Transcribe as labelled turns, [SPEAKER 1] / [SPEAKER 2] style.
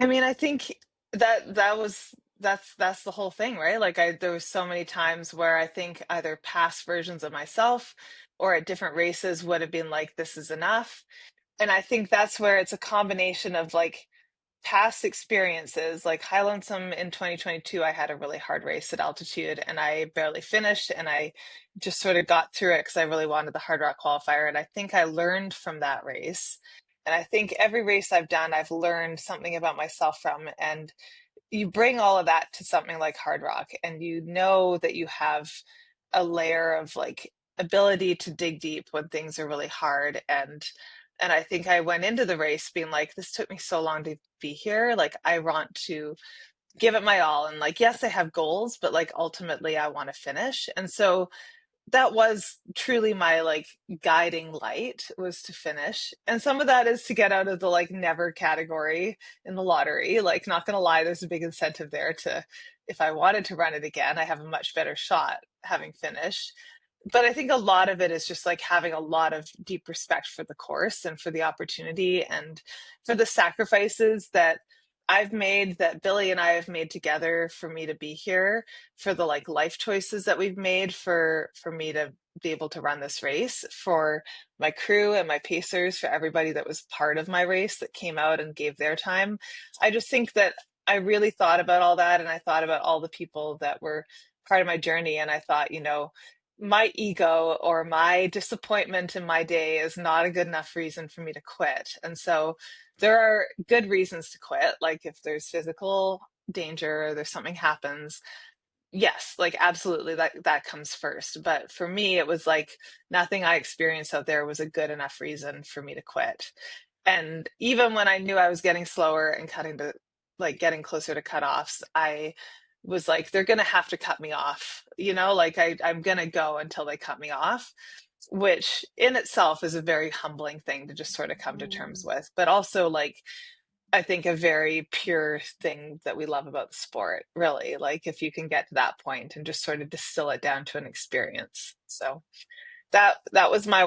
[SPEAKER 1] I mean, I think that's the whole thing, right? Like there was so many times where I think either past versions of myself or at different races would have been like, this is enough. And I think that's where it's a combination of like past experiences. Like High Lonesome in 2022, I had a really hard race at altitude and I barely finished, and I just sort of got through it because I really wanted the Hard Rock qualifier. And I think I learned from that race. And I think every race I've done, I've learned something about myself from. And you bring all of that to something like Hard Rock, and you know that you have a layer of like ability to dig deep when things are really hard. And I think I went into the race being like, this took me so long to be here. Like I want to give it my all. And like, yes, I have goals, but like ultimately I want to finish. And so that was truly my like guiding light, was to finish. And some of that is to get out of the like never category in the lottery. Like, not gonna lie, there's a big incentive there to, if I wanted to run it again, I have a much better shot having finished. But I think a lot of it is just like having a lot of deep respect for the course and for the opportunity and for the sacrifices that I've made, that Billy and I have made together for me to be here, for the like life choices that we've made for me to be able to run this race, for my crew and my pacers, for everybody that was part of my race that came out and gave their time. I just think that I really thought about all that, and I thought about all the people that were part of my journey, and I thought, my ego or my disappointment in my day is not a good enough reason for me to quit. And so there are good reasons to quit. Like if there's physical danger, or there's something happens, yes, like absolutely that comes first. But for me, it was like nothing I experienced out there was a good enough reason for me to quit. And even when I knew I was getting slower and cutting to like getting closer to cutoffs, I was like, they're gonna have to cut me off, like I'm gonna go until they cut me off, which in itself is a very humbling thing to just sort of come to terms
[SPEAKER 2] Mm.
[SPEAKER 1] with, but also like I think a very pure thing that we love about the sport, really. Like if you can get to that point and just sort of distill it down to an experience. So that was my